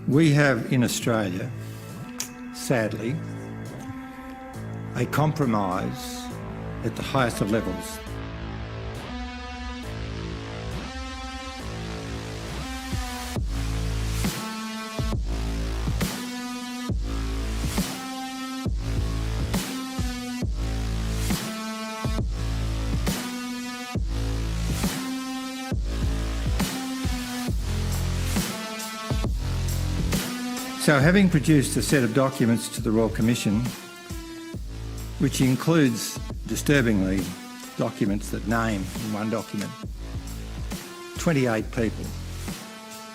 We have in Australia, sadly, a compromise at the highest of levels. So, having produced a set of documents to the Royal Commission, which includes, disturbingly, documents that name in one document 28 people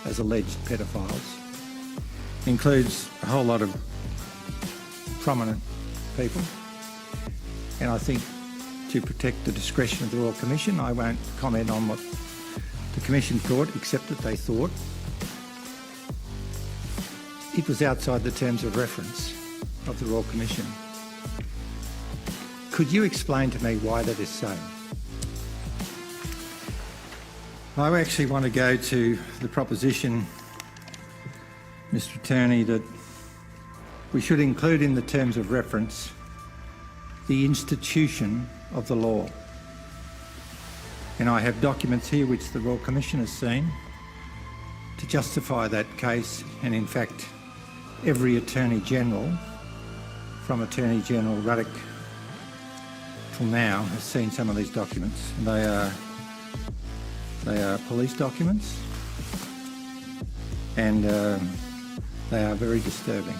as alleged pedophiles, includes a whole lot of prominent people, and I think to protect the discretion of the Royal Commission, I won't comment on what the Commission thought, except that they thought it was outside the terms of reference of the Royal Commission. Could you explain to me why that is so? I actually want to go to the proposition, Mr. Attorney, that we should include in the terms of reference the institution of the law. And I have documents here which the Royal Commission has seen to justify that case, and in fact every Attorney General, from Attorney General Ruddock till now, has seen some of these documents. And they are police documents, and they are very disturbing.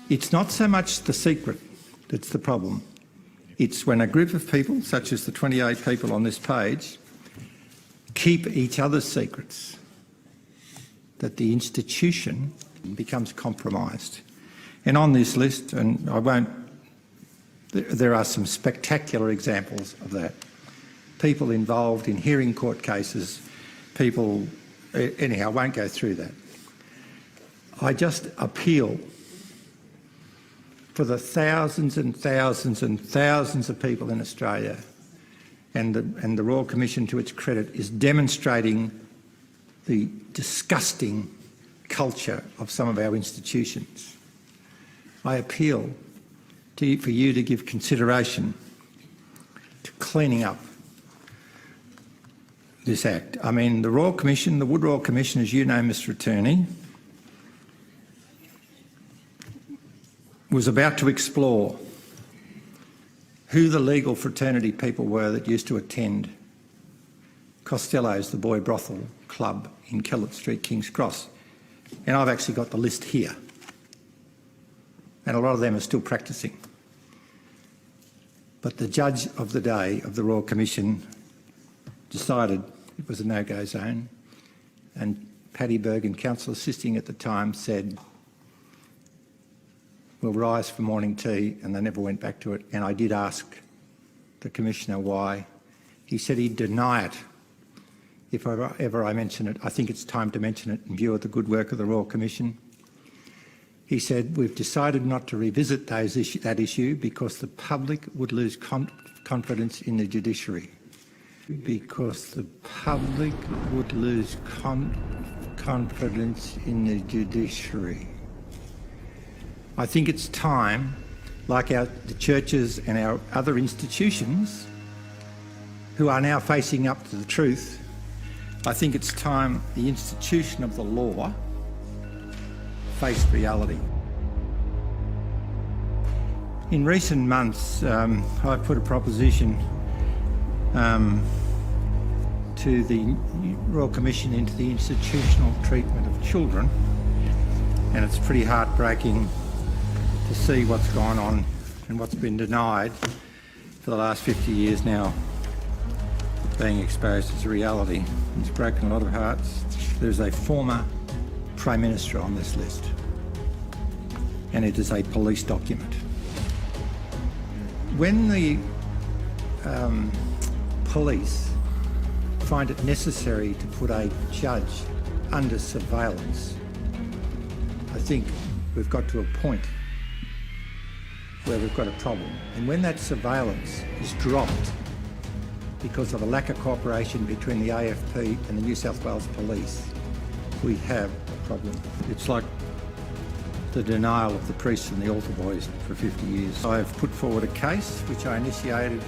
It's not so much the secret that's the problem. It's when a group of people, such as the 28 people on this page, keep each other's secrets, that the institution becomes compromised. And on this list, and I won't, there are some spectacular examples of that. People involved in hearing court cases, people, anyhow, I won't go through that. I just appeal for the thousands and thousands and thousands of people in Australia, and the Royal Commission, to its credit, is demonstrating the disgusting culture of some of our institutions. I appeal for you to give consideration to cleaning up this act. I mean, the Royal Commission, the Wood Royal Commission, as you know, Mr. Attorney, was about to explore who the legal fraternity people were that used to attend Costello's, the boy brothel club in Kellett Street, King's Cross. And I've actually got the list here. And a lot of them are still practising. But the judge of the day of the Royal Commission decided it was a no-go zone, and Paddy Bergen, counsel assisting at the time, said, "We'll rise for morning tea," and they never went back to it. And I did ask the Commissioner why. He said he'd deny it if ever I mention it. I think it's time to mention it in view of the good work of the Royal Commission. He said, "We've decided not to revisit that issue because the public would lose confidence in the judiciary." Because the public would lose confidence in the judiciary. I think it's time, like the churches and our other institutions who are now facing up to the truth, I think it's time the institution of the law faced reality. In recent months, I've put a proposition to the Royal Commission into the institutional treatment of children, and it's pretty heartbreaking to see what's gone on and what's been denied for the last 50 years now being exposed as a reality. It's broken a lot of hearts. There's a former Prime Minister on this list, and it is a police document. When the police find it necessary to put a judge under surveillance, I think we've got to a point where we've got a problem. And when that surveillance is dropped because of a lack of cooperation between the AFP and the New South Wales Police, we have a problem. It's like the denial of the priests and the altar boys for 50 years. I've put forward a case which I initiated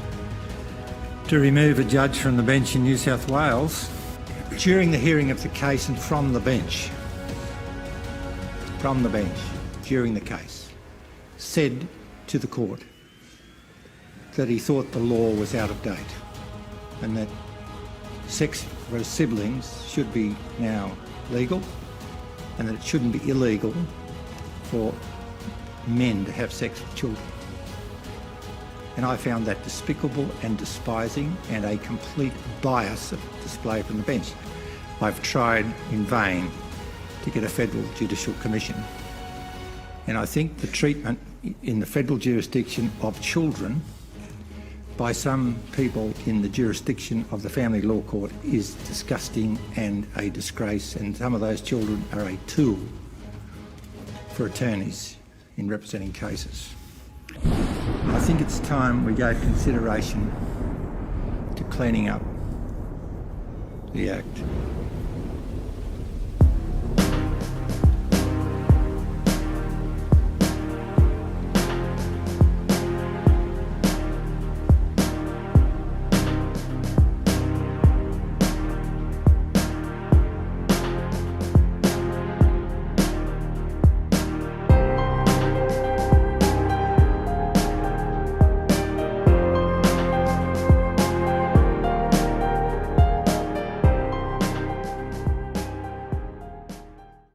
to remove a judge from the bench in New South Wales. During the hearing of the case and from the bench, during the case, said to the court that he thought the law was out of date and that sex for siblings should be now legal and that it shouldn't be illegal for men to have sex with children. And I found that despicable and despising and a complete bias of display from the bench. I've tried in vain to get a federal judicial commission. And I think the treatment in the federal jurisdiction of children by some people in the jurisdiction of the family law court is disgusting and a disgrace, and some of those children are a tool for attorneys in representing cases. I think it's time we gave consideration to cleaning up the Act.